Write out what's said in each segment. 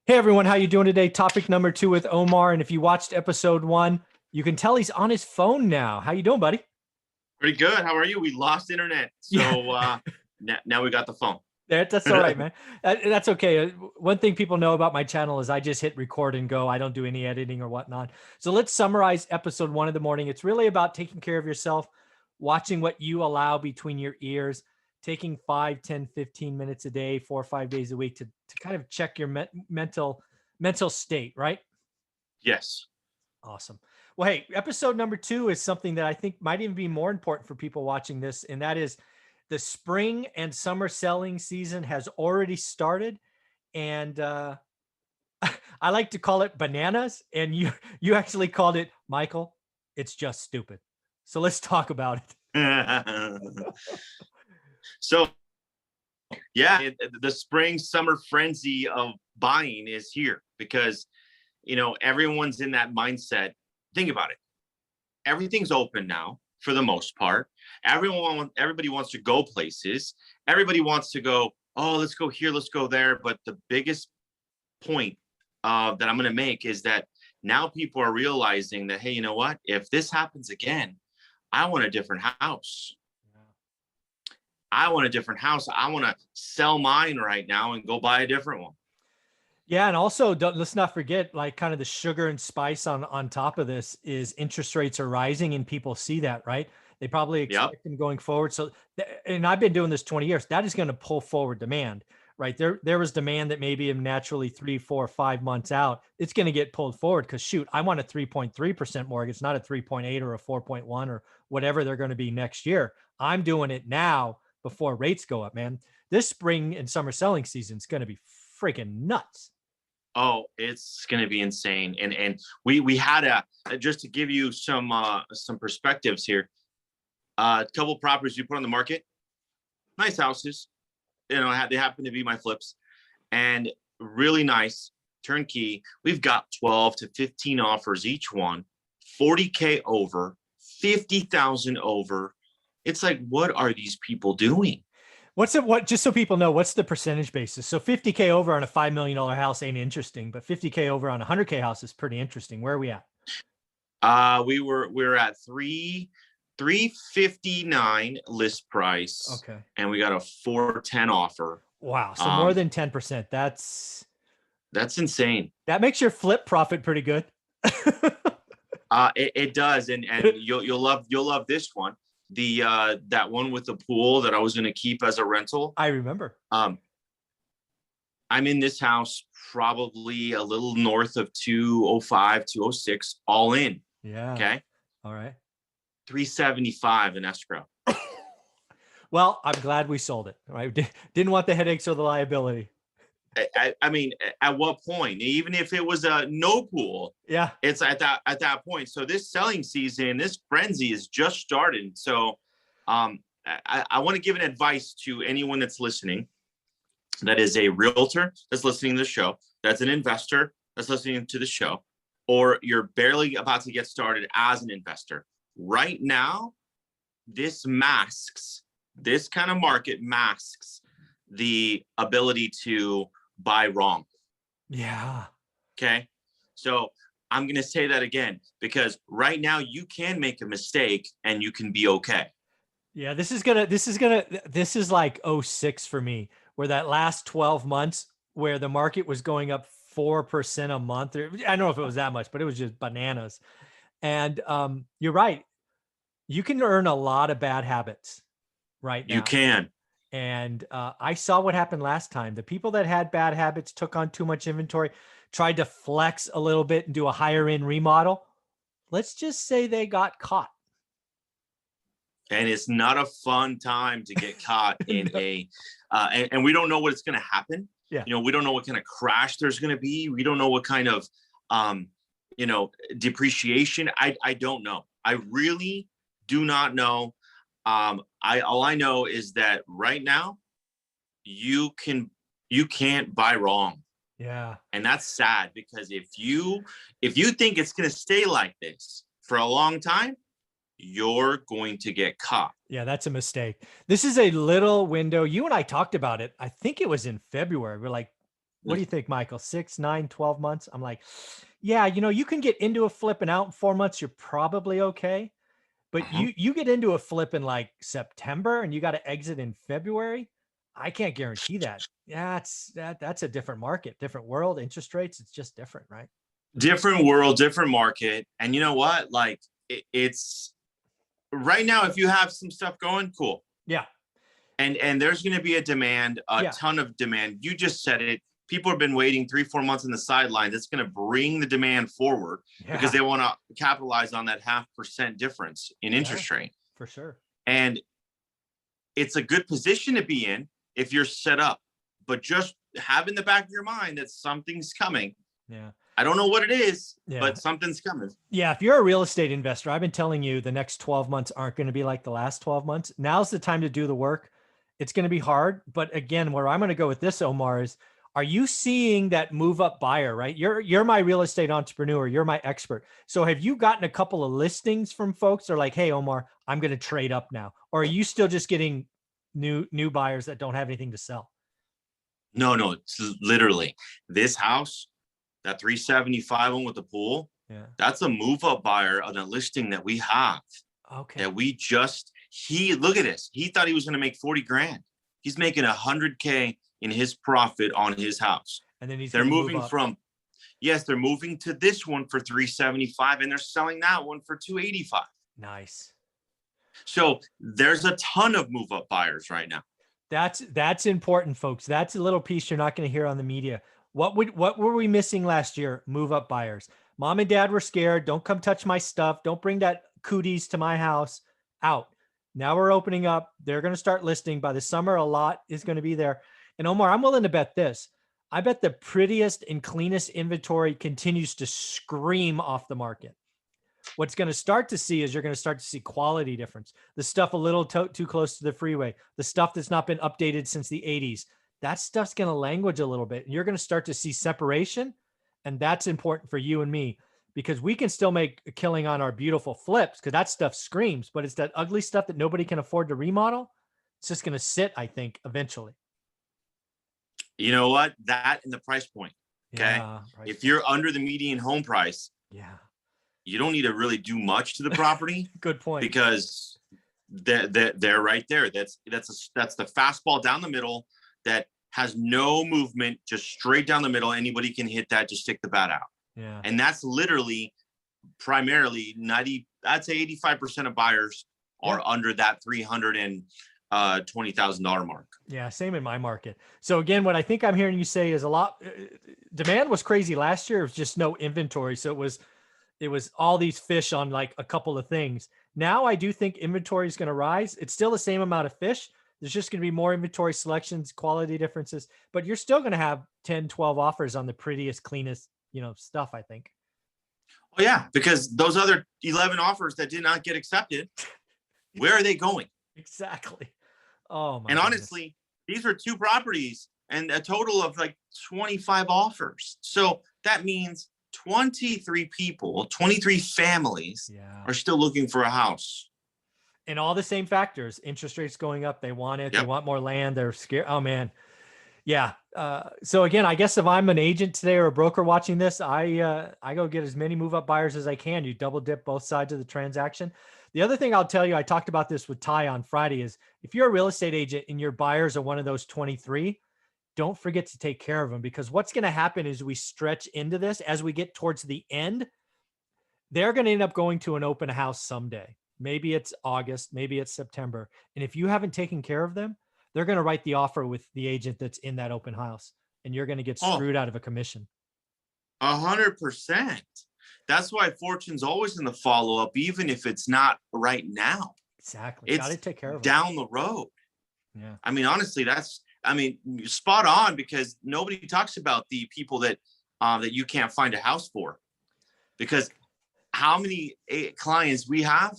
Hey everyone, how you doing today? Topic number 2 with Omar. And if you watched episode 1, you can tell he's on his phone now. How you doing, buddy? Pretty good. How are you? We lost internet, Yeah, so now we got the phone. that's all right, man. That's okay. One thing people know about my channel is I just hit record and go. I don't do any editing or whatnot. So let's summarize episode 1 of the morning. It's really about taking care of yourself, watching what you allow between your ears, taking 5, 10, 15 minutes a day, 4 or 5 days a week to kind of check your mental state, right? Yes. Awesome. Well, hey, episode number 2 is something that I think might even be more important for people watching this, and that is the spring and summer selling season has already started, and I like to call it bananas, and you actually called it, Michael, it's just stupid. So let's talk about it. So yeah, the spring summer frenzy of buying is here because everyone's in that mindset. Think about it. Everything's open now for the most part. Everybody wants to go places. Everybody wants to go, oh, let's go here, let's go there. But the biggest point that I'm going to make is that now people are realizing that, hey, you know what? If this happens again, I want a different house. I want a different house. I want to sell mine right now and go buy a different one. Yeah, and also let's not forget, like, kind of the sugar and spice on top of this is interest rates are rising, and people see that, right? They probably Yep. expect them going forward. So, and I've been doing this 20 years. That is going to pull forward demand, right? There was demand that maybe naturally 3, 4, 5 months out. It's going to get pulled forward because shoot, I want a 3.3% mortgage, not a 3.8 or a 4.1 or whatever they're going to be next year. I'm doing it now before rates go up, man. This spring and summer selling season is going to be freaking nuts. Oh, it's going to be insane. And we had just to give you some perspectives here. A couple properties we put on the market, nice houses, they happen to be my flips, and really nice turnkey. We've got 12 to 15 offers each one, 40K over, 50,000 over. It's like, what are these people doing? Just so people know, what's the percentage basis? So 50K over on a $5 million house ain't interesting, but 50K over on a 100K house is pretty interesting. Where are we at? We're at 359 list price. Okay. And we got a 410 offer. Wow. So more than 10%. That's insane. That makes your flip profit pretty good. It does. And you'll love this one. That one with the pool that I was going to keep as a rental. I remember. I'm in this house probably a little north of 205, 206, all in. Yeah. Okay. All right. 375 in escrow. Well, I'm glad we sold it. Right. Didn't want the headaches or the liability. I mean, at what point? Even if it was a no pool, yeah, it's at that point. So this selling season, this frenzy is just starting. So I want to give an advice to anyone that's listening, that is a realtor that's listening to the show, that's an investor that's listening to the show, or you're barely about to get started as an investor. Right now, this kind of market masks the ability to buy wrong. Yeah. Okay. So I'm going to say that again, because right now you can make a mistake and you can be okay. Yeah. This is like 06 for me, where that last 12 months where the market was going up 4% a month. I don't know if it was that much, but it was just bananas. And you're right. You can earn a lot of bad habits right now. You can. And I saw what happened last time. The people that had bad habits took on too much inventory, tried to flex a little bit and do a higher end remodel. Let's just say they got caught. And it's not a fun time to get caught in and we don't know what's going to happen. Yeah. We don't know what kind of crash there's going to be. We don't know what kind of, depreciation. I don't know. I really do not know. All I know is that right now you can't buy wrong. Yeah. And that's sad, because if you think it's going to stay like this for a long time, you're going to get caught. Yeah, that's a mistake. This is a little window. You and I talked about it. I think it was in February. We're like, What do you think, Michael? 6, 9, 12 months? I'm like, yeah, you can get into a flip and out in 4 months. You're probably okay. But Uh-huh. you get into a flip in like September and you got to exit in February. I can't guarantee that. Yeah, that's a different market, different world, interest rates. It's just different, right? Different world, different market. And you know what? Like it's right now, if you have some stuff going, cool. Yeah. And there's going to be a demand, a Yeah. ton of demand. You just said it. People have been waiting 3-4 months on the sidelines. It's going to bring the demand forward because they want to capitalize on that 0.5% difference in interest rate. For sure. And it's a good position to be in if you're set up, but just have in the back of your mind that something's coming. Yeah. I don't know what it is, but something's coming. Yeah. If you're a real estate investor, I've been telling you the next 12 months aren't going to be like the last 12 months. Now's the time to do the work. It's going to be hard. But again, where I'm going to go with this, Omar, is are you seeing that move up buyer, right? You're my real estate entrepreneur. You're my expert. So have you gotten a couple of listings from folks that are like, hey, Omar, I'm going to trade up now? Or are you still just getting new buyers that don't have anything to sell? No, it's literally this house, that 375 one with the pool. Yeah. That's a move up buyer on a listing that we have. Okay. That we just, look at this. He thought he was going to make 40 grand. He's making 100K in his profit on his house. And then they're moving they're moving to this one for 375 and they're selling that one for 285. Nice. So there's a ton of move up buyers right now. That's important, folks. That's a little piece you're not going to hear on the media. What were we missing last year? Move up buyers. Mom and dad were scared. Don't come touch my stuff. Don't bring that cooties to my house. Out. Now we're opening up. They're going to start listing by the summer. A lot is going to be there. And Omar, I'm willing to bet this. I bet the prettiest and cleanest inventory continues to scream off the market. What's going to start to see is you're going to start to see quality difference. The stuff a little too close to the freeway, the stuff that's not been updated since the 80s, that stuff's going to language a little bit. And you're going to start to see separation. And that's important for you and me because we can still make a killing on our beautiful flips because that stuff screams, but it's that ugly stuff that nobody can afford to remodel. It's just going to sit, I think, eventually. You know what? That and the price point. Okay. If you're under the median home price, you don't need to really do much to the property. Good point. Because they're right there. That's the fastball down the middle that has no movement, just straight down the middle. Anybody can hit that, just stick the bat out. Yeah. And that's literally primarily I'd say 85% of buyers are under that $320,000 mark. Yeah, same in my market. So again, what I think I'm hearing you say is a lot. Demand was crazy last year. It was just no inventory. So it was all these fish on like a couple of things. Now I do think inventory is going to rise. It's still the same amount of fish. There's just going to be more inventory selections, quality differences, but you're still going to have 10, 12 offers on the prettiest, cleanest, stuff, I think. Oh yeah, because those other 11 offers that did not get accepted, where are they going? Exactly. Oh my. And honestly, these are 2 properties and a total of like 25 offers. So that means 23 people, 23 families are still looking for a house. And all the same factors, interest rates going up. They want it. They want more land. They're scared. Oh man. Yeah. So again, I guess if I'm an agent today or a broker watching this, I go get as many move up buyers as I can. You double dip both sides of the transaction. The other thing I'll tell you, I talked about this with Ty on Friday, is if you're a real estate agent and your buyers are one of those 23, don't forget to take care of them, because what's going to happen is we stretch into this as we get towards the end. They're going to end up going to an open house someday. Maybe it's August, maybe it's September. And if you haven't taken care of them, they're going to write the offer with the agent that's in that open house, and you're going to get screwed out of a commission. 100%. That's why fortune's always in the follow-up, even if it's not right now. Exactly. Got to take care of down the road. Yeah. I mean, honestly, spot on, because nobody talks about the people that you can't find a house for, because how many clients we have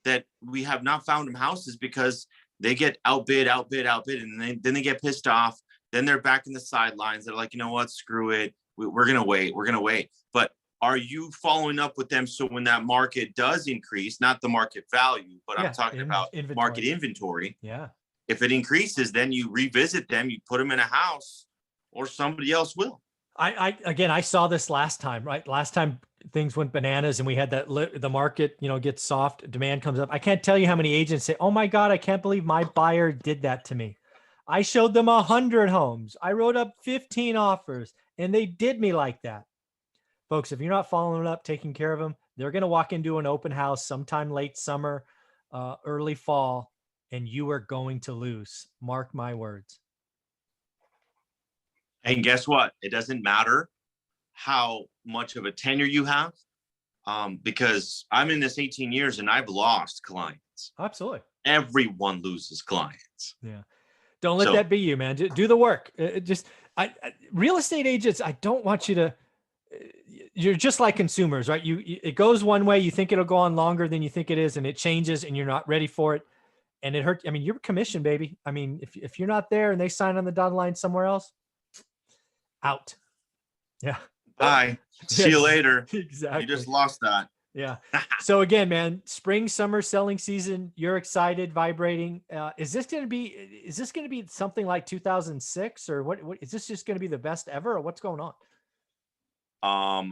that we have not found them houses because they get outbid, and then they get pissed off. Then they're back in the sidelines. They're like, you know what, screw it. We're going to wait. But are you following up with them so when that market does increase, not the market value, but I'm talking about market inventory. Yeah. If it increases, then you revisit them, you put them in a house or somebody else will. Again, I saw this last time, right? Last time things went bananas and we had that the market, gets soft, demand comes up. I can't tell you how many agents say, "Oh my God, I can't believe my buyer did that to me. I showed them 100 homes. I wrote up 15 offers and they did me like that." Folks, if you're not following up, taking care of them, they're going to walk into an open house sometime late summer, early fall, and you are going to lose. Mark my words. And guess what? It doesn't matter how much of a tenure you have, because I'm in this 18 years and I've lost clients. Absolutely. Everyone loses clients. Yeah. Don't let that be you, man. Do the work. Real estate agents, I don't want you to, you're just like consumers, right? It goes one way, you think it'll go on longer than you think it is, and it changes and you're not ready for it. And it hurts. I mean, you're commission, baby. I mean, if you're not there and they sign on the dotted line somewhere else, out. Yeah. Bye. See you later. Exactly. You just lost that. Yeah. So again, man, spring, summer selling season, you're excited, vibrating. Is this going to be something like 2006 or what is this just going to be the best ever or what's going on?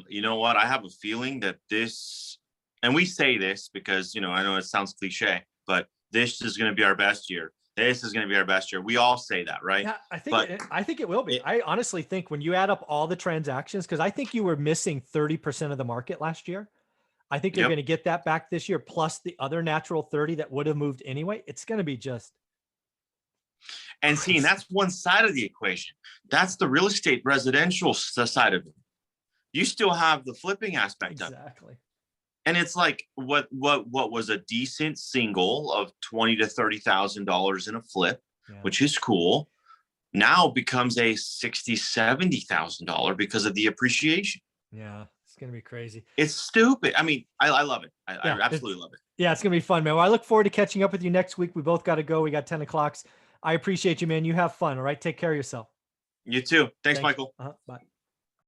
You know what? I have a feeling that this, and we say this because, I know it sounds cliche, but this is going to be our best year. This is going to be our best year. We all say that, right? Yeah, I think it will be. I honestly think when you add up all the transactions, because I think you were missing 30% of the market last year. I think you're going to get that back this year, plus the other natural 30 that would have moved anyway. It's going to be just. And seeing that's one side of the equation. That's the real estate residential side of it. You still have the flipping aspect of it. Exactly. And it's like what was a decent single of $20,000 to $30,000 in a flip, which is cool, now becomes a $60,000, $70,000 because of the appreciation. Yeah, it's gonna be crazy. It's stupid. I mean, I love it. I absolutely love it. Yeah, it's gonna be fun, man. Well, I look forward to catching up with you next week. We both got to go. We got 10 o'clock. I appreciate you, man. You have fun. All right, take care of yourself. You too. Thanks. Michael. Bye.